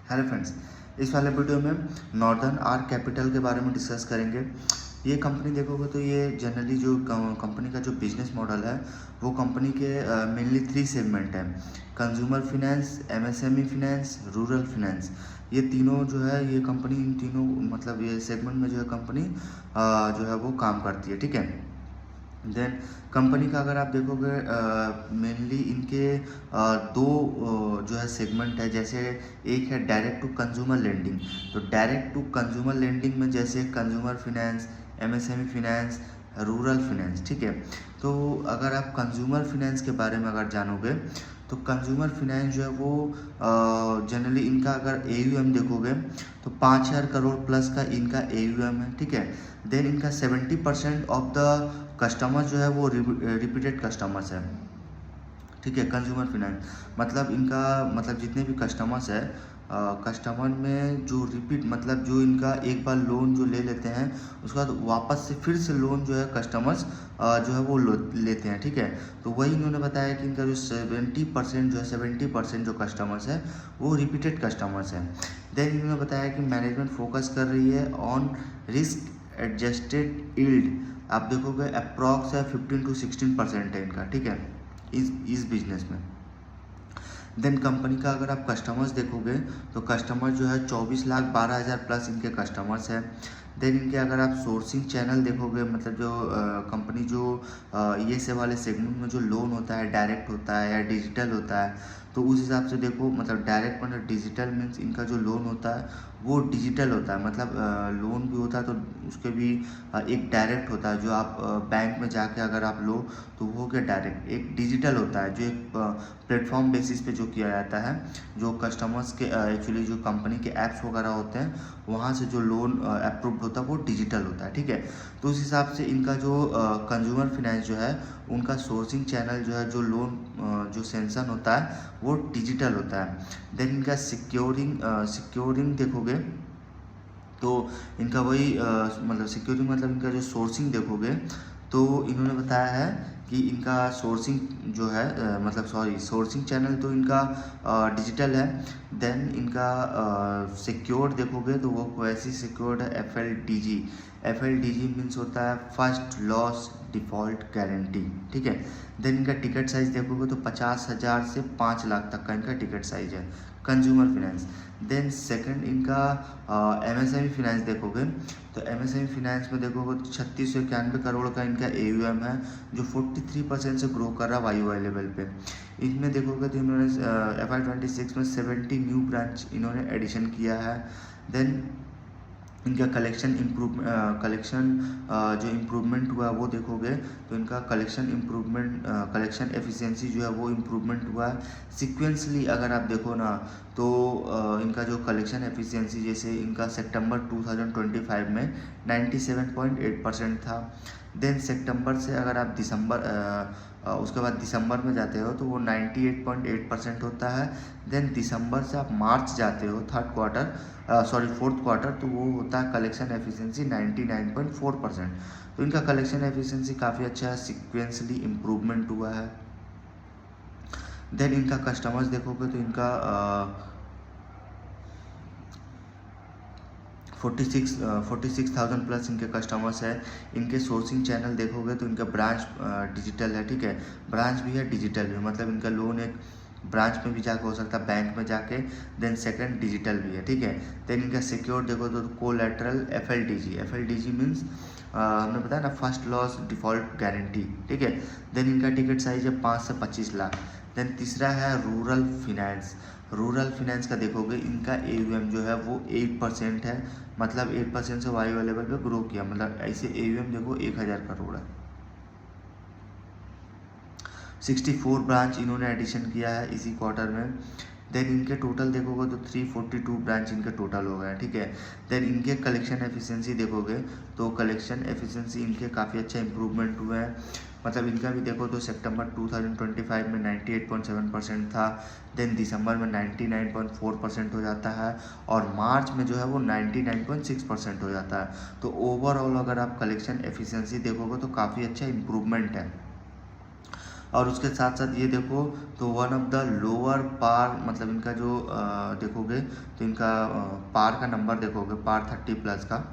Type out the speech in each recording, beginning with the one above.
Hello friends, इस वाले video में नॉर्दर्न आर्क कैपिटल के बारे में डिस्कस करेंगे। ये कंपनी देखोगे तो ये जनरली जो कंपनी का जो बिजनेस मॉडल है वो कंपनी के मेनली 3 सेगमेंट है। Consumer finance, MSME finance, rural finance. ये तीनों जो है ये कंपनी इन तीनों मतलब ये सेगमेंट में जो है कंपनी जो है वो काम करती है। ठीक है। देन कंपनी का अगर आप देखोगे मेनली इनके दो जो है सेगमेंट है। जैसे एक है डायरेक्ट टू कंज्यूमर लेंडिंग। तो डायरेक्ट टू कंज्यूमर लेंडिंग में जैसे consumer finance, MSME finance, rural finance. ठीक है। तो अगर आप कंज्यूमर फिनेंस के बारे में अगर जानोगे तो कंज्यूमर फिनेंस जो है वो जनरली इनका अगर एयूएम देखोगे तो 5,000 करोड़ प्लस का इनका एयूएम है। ठीक है। देन इनका 70% ऑफ द कस्टमर जो है वो रिपीटेड कस्टमर्स है। ठीक है। कंज्यूमर फिनेंस मतलब इनका मतलब जितने भी कस्टमर्स है कस्टमर में जो रिपीट मतलब जो इनका एक बार लोन जो ले लेते हैं उसके बाद वापस से फिर से लोन जो है कस्टमर्स जो है वो लेते हैं। ठीक है। तो वही इन्होंने बताया कि इनका जो 70% जो है 70% जो कस्टमर्स है वो रिपीटेड कस्टमर्स हैं। देन इन्होंने बताया कि मैनेजमेंट फोकस कर रही है ऑन रिस्क एडजस्टेड यील्ड। आप देखोगे अप्रॉक्स है 15 to 16% है इनका। ठीक है। इस बिजनेस में देन कंपनी का अगर आप कस्टमर्स देखोगे तो कस्टमर जो है 24,12,000 प्लस इनके कस्टमर्स हैं। देन इनके अगर आप सोर्सिंग चैनल देखोगे मतलब जो कंपनी जो ये से वाले सेगमेंट में जो लोन होता है डायरेक्ट होता है या डिजिटल होता है तो उस हिसाब से देखो मतलब डायरेक्ट मतलब डिजिटल मीन्स इनका जो लोन होता है वो डिजिटल होता है। मतलब लोन भी होता है तो उसके भी एक डायरेक्ट होता है जो आप बैंक में जाके अगर आप लो तो वो क्या डायरेक्ट एक डिजिटल होता है जो एक प्लेटफॉर्म बेसिस पे जो किया जाता है जो कस्टमर्स के एक्चुअली जो कंपनी के ऐप्स वगैरह होते हैं वहाँ से जो लोन अप्रूव्ड होता है वो डिजिटल होता है। ठीक है। तो उस हिसाब से इनका जो कंज्यूमर फिनेंस जो है उनका सोर्सिंग चैनल जो है जो लोन जो सेंशन होता है वो डिजिटल होता है। देन इनका सिक्योरिंग देखोगे तो इनका वही मतलब सिक्योरिटी मतलब इनका जो सोर्सिंग देखोगे तो इन्होंने बताया है कि इनका सोर्सिंग जो है मतलब सोर्सिंग चैनल तो इनका डिजिटल है। देन इनका सिक्योर्ड देखोगे तो वो वैसे सिक्योर्ड है F L D G means होता है फर्स्ट लॉस डिफॉल्ट गारंटी। ठीक है। देन इनका टिकट साइज देखोगे तो 50,000 से 5 लाख तक का इनका टिकट साइज है कंज्यूमर फिनेंस। देन सेकंड इनका एमएसएमई फिनेंस देखोगे तो एमएसएमई फिनेंस में देखोगे तो 3691 करोड़ का इनका एयूएम है जो 43% से ग्रो कर रहा है वाईओवाई लेवल पे। इनमें देखोगे तो इन्होंने FY26 में 70 न्यू ब्रांच इन्होंने एडिशन किया है। देन इनका कलेक्शन जो इम्प्रूवमेंट हुआ वो देखोगे तो इनका कलेक्शन एफिशिएंसी जो है वो इम्प्रूवमेंट हुआ है सिक्वेंसली। अगर आप देखो ना तो इनका जो कलेक्शन एफिशिएंसी जैसे इनका सितंबर 2025 में 97.8% था। देन सितंबर से अगर आप उसके बाद दिसंबर में जाते हो तो वो 98.8% होता है। देन दिसंबर से आप मार्च जाते हो फोर्थ क्वार्टर तो वो होता है कलेक्शन एफिशिएंसी 99.4%। तो इनका कलेक्शन एफिशिएंसी काफ़ी अच्छा है सिक्वेंसली इम्प्रूवमेंट हुआ है। देन इनका कस्टमर्स देखोगे तो इनका 46,000 प्लस इनके कस्टमर्स है। इनके सोर्सिंग चैनल देखोगे तो इनका ब्रांच डिजिटल है। ठीक है। ब्रांच भी है डिजिटल भी मतलब इनका लोन एक ब्रांच में भी जाके हो सकता है बैंक में जाके। देन सेकंड डिजिटल भी है। ठीक है। देन इनका सिक्योर देखो तो collateral F L D G means हमने बताया ना फर्स्ट लॉस डिफॉल्ट गारंटी। ठीक है। देन इनका टिकट साइज है 5 से 25 लाख। देन तीसरा है रूरल फिनेंस का देखोगे इनका एयूएम जो है वो 8% है। मतलब 8% से वाई लेवल पे ग्रो किया मतलब ऐसे एयूएम देखो 1,000 करोड़ है। 64 ब्रांच इन्होंने एडिशन किया है इसी क्वार्टर में। देन इनके टोटल देखोगे तो 342 ब्रांच इनके टोटल हो गए। ठीक है। देन इनके कलेक्शन एफिशिएंसी देखोगे तो कलेक्शन एफिशिएंसी इनके काफ़ी अच्छा इंप्रूवमेंट हुआ है। मतलब इनका भी देखो तो सितंबर 2025 में 98.7% था। देन दिसंबर में 99.4% हो जाता है और मार्च में जो है वो 99.6% हो जाता है। तो ओवरऑल अगर आप कलेक्शन एफिशिएंसी देखोगे तो काफ़ी अच्छा इम्प्रूवमेंट है। और उसके साथ साथ ये देखो तो वन ऑफ द लोअर पार, मतलब इनका जो देखोगे तो इनका पार का नंबर देखोगे, पार 30+ का,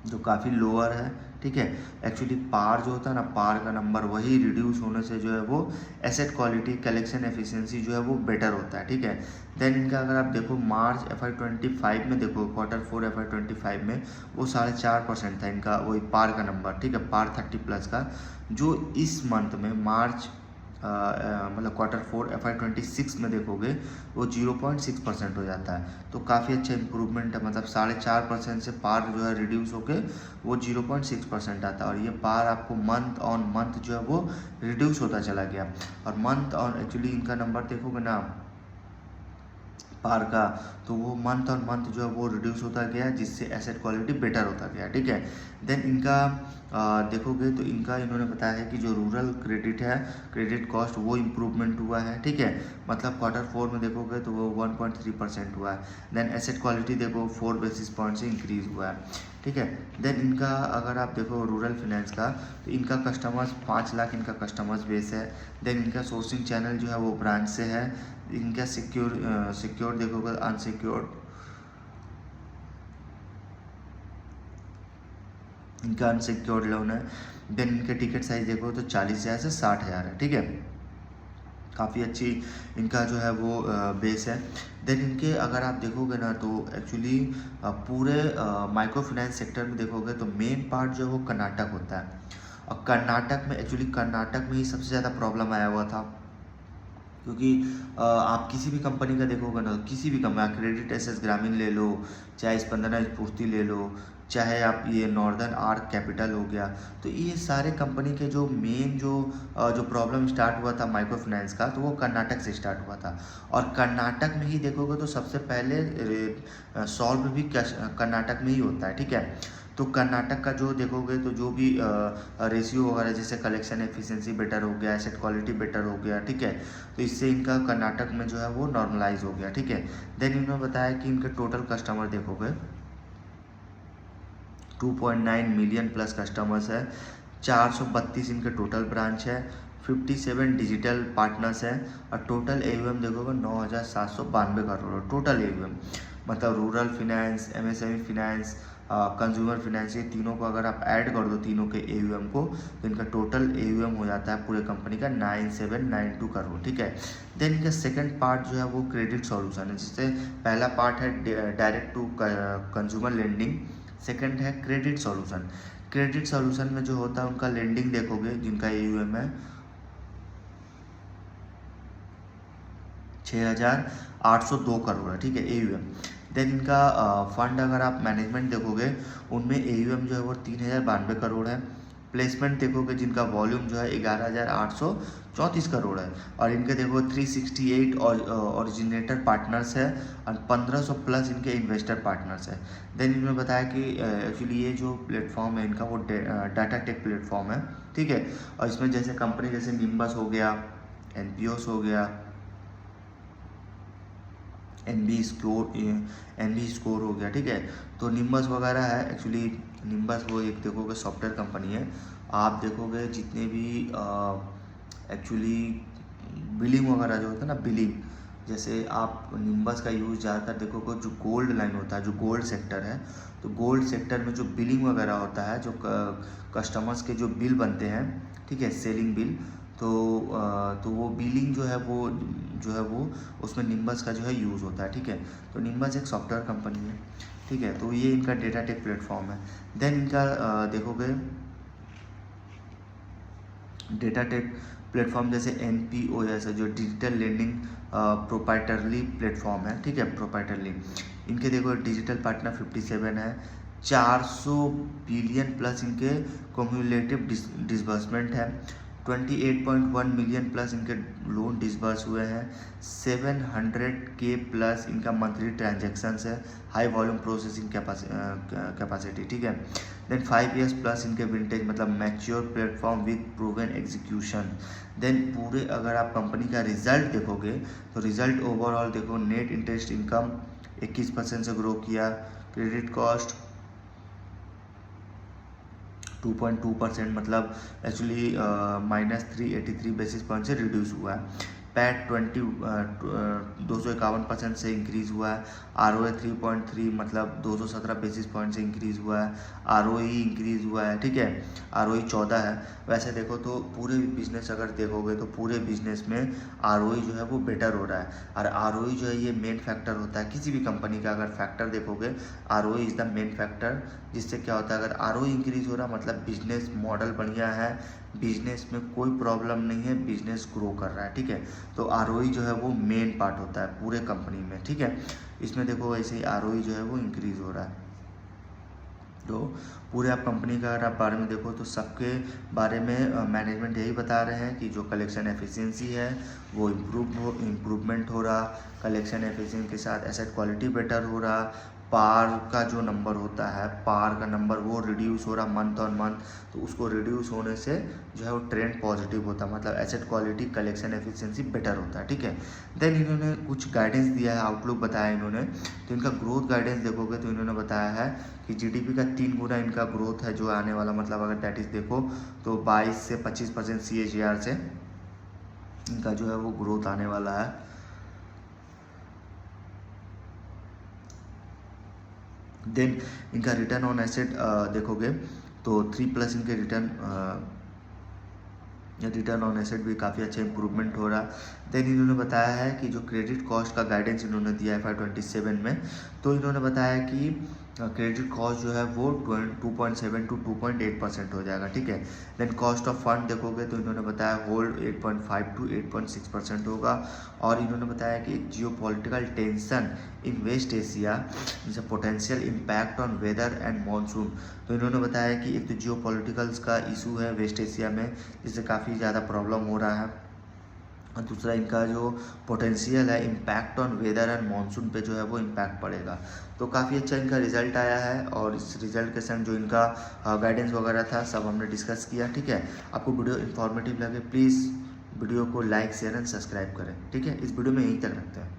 जो काफ़ी लोअर है। ठीक है, एक्चुअली पार जो होता है ना, पार का नंबर वही रिड्यूस होने से जो है वो एसेट क्वालिटी, कलेक्शन एफिशिएंसी जो है वो बेटर होता है। ठीक है, देन इनका अगर आप देखो मार्च FY25 में देखो, Q4 FY25 में वो 4.5% था इनका वही पार का नंबर। ठीक है, पार 30+ का, जो इस मंथ में मार्च मतलब Q4 FY26 में देखोगे वो 0.6% हो जाता है। तो काफ़ी अच्छा इंप्रूवमेंट है, मतलब 4.5% से पार जो है रिड्यूस होके वो 0.6% आता है। और ये पार आपको मंथ ऑन मंथ जो है वो रिड्यूस होता चला गया। और मंथ ऑन एक्चुअली इनका नंबर देखोगे ना पार का, तो वो मंथ ऑन मंथ जो है वो रिड्यूस होता गया, जिससे एसेट क्वालिटी बेटर होता गया। ठीक है, देन इनका देखोगे तो इनका इन्होंने बताया है कि जो रूरल क्रेडिट है, क्रेडिट कॉस्ट वो इम्प्रूवमेंट हुआ है। ठीक है, मतलब Q4 में देखोगे तो वो 1.3% हुआ है। देन एसेट क्वालिटी देखो 4 बेसिस पॉइंट से इंक्रीज हुआ है। ठीक है, देन इनका अगर आप देखो रूरल फाइनेंस का, तो इनका कस्टमर्स 5 लाख इनका कस्टमर्स बेस है। देन इनका सोर्सिंग चैनल जो है वो ब्रांच से है। इनका सिक्योर देखोगे, अनसिक्योर्ड, इनका अनसिक्योर्ड लोन है। देन इनके टिकट साइज देखो तो 40,000 से 60,000 है। ठीक है, काफ़ी अच्छी इनका जो है वो बेस है। देन इनके अगर आप देखोगे ना तो एक्चुअली पूरे माइक्रो फाइनेंस सेक्टर में देखोगे तो मेन पार्ट जो है वो कर्नाटक होता है। और कर्नाटक में एक्चुअली कर्नाटक में ही सबसे ज़्यादा प्रॉब्लम आया हुआ था, क्योंकि आप किसी भी कंपनी का देखोगे ना, किसी भी कंपनी, क्रेडिट एसेस ग्रामीण ले लो, चाहे स्पंदना स्फूर्ति ले लो, चाहे आप ये नॉर्दर्न आर्क कैपिटल हो गया, तो ये सारे कंपनी के जो मेन जो प्रॉब्लम स्टार्ट हुआ था माइक्रो फाइनेंस का, तो वो कर्नाटक से स्टार्ट हुआ था। और कर्नाटक में ही देखोगे तो सबसे पहले सॉल्व भी कर्नाटक में ही होता है। ठीक है, तो कर्नाटक का जो देखोगे तो जो भी रेशियो वगैरह, जैसे कलेक्शन एफिशिएंसी बेटर हो गया, एसेट क्वालिटी बेटर हो गया। ठीक है, तो इससे इनका कर्नाटक में जो है वो नॉर्मलाइज हो गया। ठीक है, देन इन्होंने बताया कि इनके टोटल कस्टमर देखोगे 2.9 मिलियन प्लस कस्टमर्स है, 432 इनके टोटल ब्रांच है, 57 डिजिटल पार्टनर्स है, और टोटल AUM देखोगे 9,792 करोड़ टोटल AUM। मतलब rural finance, MSME finance, consumer finance, ये तीनों को अगर आप ऐड कर दो तीनों के AUM को, तो इनका टोटल AUM हो जाता है पूरे कंपनी का 9,792 करोड़। ठीक है, देन इनका सेकंड पार्ट जो है वो क्रेडिट सॉल्यूशन है, जिससे पहला पार्ट है direct to consumer lending, second है क्रेडिट सॉल्यूशन। क्रेडिट सॉल्यूशन में जो होता है उनका लेंडिंग देखोगे, जिनका AUM है 6,802 करोड़ है। ठीक है, AUM। देन इनका फंड अगर आप मैनेजमेंट देखोगे, उनमें AUM जो है वो 3,092 करोड़ है। प्लेसमेंट देखोगे जिनका वॉल्यूम जो है 11,834 करोड़ है। और इनके देखो 368 ओरिजिनेटर पार्टनर्स है, और 1,500 प्लस इनके इन्वेस्टर पार्टनर्स है। देन इन्होंने बताया कि एक्चुअली ये जो प्लेटफॉर्म है इनका वो डाटा टेक प्लेटफॉर्म है। ठीक है, और इसमें जैसे कंपनी जैसे निम्बस हो गया, NPOs हो गया, NB स्कोर हो गया। ठीक है, तो निम्बस वगैरह है। एक्चुअली निम्बस वो एक देखोगे सॉफ्टवेयर कंपनी है। आप देखोगे जितने भी एक्चुअली बिलिंग वगैरह जो होता है ना, बिलिंग, जैसे आप निम्बस का यूज़ ज़्यादातर देखोगे जो गोल्ड लाइन होता है, जो गोल्ड सेक्टर है, तो गोल्ड सेक्टर में जो बिलिंग वगैरह होता है, जो कस्टमर्स के जो बिल बनते हैं, ठीक है, सेलिंग बिल, तो वो बिलिंग जो है वो उसमें निम्बस का जो है यूज़ होता है। ठीक है, तो निम्बस एक सॉफ्टवेयर कंपनी है। ठीक है, तो ये इनका डेटा टेक प्लेटफॉर्म है। देन इनका देखोगे डेटा टेक प्लेटफॉर्म जैसे NPOS है, जो डिजिटल लेंडिंग प्रोप्राइटरली प्लेटफॉर्म है। ठीक है, प्रोप्राइटरली इनके देखो डिजिटल पार्टनर 57 है, 400 बिलियन प्लस इनके कम्युलेटिव डिसबर्समेंट है, 28.1 मिलियन प्लस इनके लोन डिसबर्स हुए हैं, 700K प्लस इनका मंथली ट्रांजेक्शन्स है, हाई वॉल्यूम प्रोसेसिंग कैपेसिटी। ठीक है, देन 5 years प्लस इनके विंटेज, मतलब mature platform with proven execution. Then पूरे अगर आप कंपनी का रिजल्ट देखोगे तो रिजल्ट ओवरऑल देखो, नेट इंटरेस्ट इनकम 21% से ग्रो किया, क्रेडिट कॉस्ट 2.2%, मतलब एक्चुअली -383 बेसिस पॉइंट से रिड्यूस हुआ है। पैट 251% से इंक्रीज़ हुआ है। ROA 3.3 मतलब 217 बेसिस पॉइंट से इंक्रीज़ हुआ है। ROE इंक्रीज़ हुआ है, ठीक है। ROE 14 है। वैसे देखो तो पूरे बिजनेस अगर देखोगे तो पूरे बिजनेस में ROE जो है वो बेटर हो रहा है। और ROE जो है ये मेन फैक्टर होता है किसी भी कंपनी का। अगर फैक्टर देखोगे ROE is the main factor, जिससे क्या होता है, अगर ROE इंक्रीज़ हो रहा मतलब बिजनेस मॉडल बढ़िया है, बिजनेस में कोई प्रॉब्लम नहीं है, बिजनेस ग्रो कर रहा है, ठीक है। तो ROE जो है वो मेन पार्ट होता है पूरे कंपनी में, ठीक है। इसमें देखो ऐसे ही ROE जो है वो इंक्रीज़ हो रहा है। तो पूरे आप कंपनी का अगर आप बारे में देखो तो सबके बारे में मैनेजमेंट यही बता रहे हैं कि जो कलेक्शन एफिशिएंसी है वो इम्प्रूवमेंट हो रहा, कलेक्शन एफिशिएंसी के साथ एसेट क्वालिटी बेटर हो रहा, पार का जो नंबर होता है, पार का नंबर वो रिड्यूस हो रहा मंथ ऑन मंथ, तो उसको रिड्यूस होने से जो है वो ट्रेंड पॉजिटिव होता है, मतलब asset quality collection efficiency better होता है, ठीक है। देन इन्होंने कुछ गाइडेंस दिया है, आउटलुक बताया इन्होंने। तो इनका ग्रोथ गाइडेंस देखोगे तो इन्होंने बताया है कि GDP का 3 गुना इनका ग्रोथ है जो आने वाला, मतलब अगर दैट इज देखो तो 22 से 25% CAGR से इनका जो है वो ग्रोथ आने वाला है। देन इनका रिटर्न ऑन एसेट देखोगे तो 3+ इनके रिटर्न ऑन एसेट भी काफ़ी अच्छा इंप्रूवमेंट हो रहा। देन इन्होंने बताया है कि जो क्रेडिट कॉस्ट का गाइडेंस इन्होंने दिया है FY27 में, तो इन्होंने बताया कि क्रेडिट कॉस्ट जो है वो 2.7 to 2.8% हो जाएगा, ठीक है। देन कॉस्ट ऑफ फंड देखोगे तो इन्होंने बताया होल्ड 8.5 to 8.6% होगा। और इन्होंने बताया कि एक geopolitical tension in West Asia जैसे potential impact on weather and monsoon. तो इन्होंने बताया कि एक तो जियोपॉलिटिकल्स का इशू है वेस्ट एशिया में, जिससे काफ़ी ज़्यादा प्रॉब्लम हो रहा है, और दूसरा इनका जो पोटेंशियल है impact on weather and monsoon पे जो है वो इम्पैक्ट पड़ेगा। तो काफ़ी अच्छा इनका रिजल्ट आया है, और इस रिजल्ट के संग जो इनका गाइडेंस वगैरह था सब हमने डिस्कस किया, ठीक है। आपको वीडियो इन्फॉर्मेटिव लगे प्लीज़ वीडियो को लाइक शेयर एंड सब्सक्राइब करें, ठीक है। इस वीडियो में यहीं तक रखते हैं।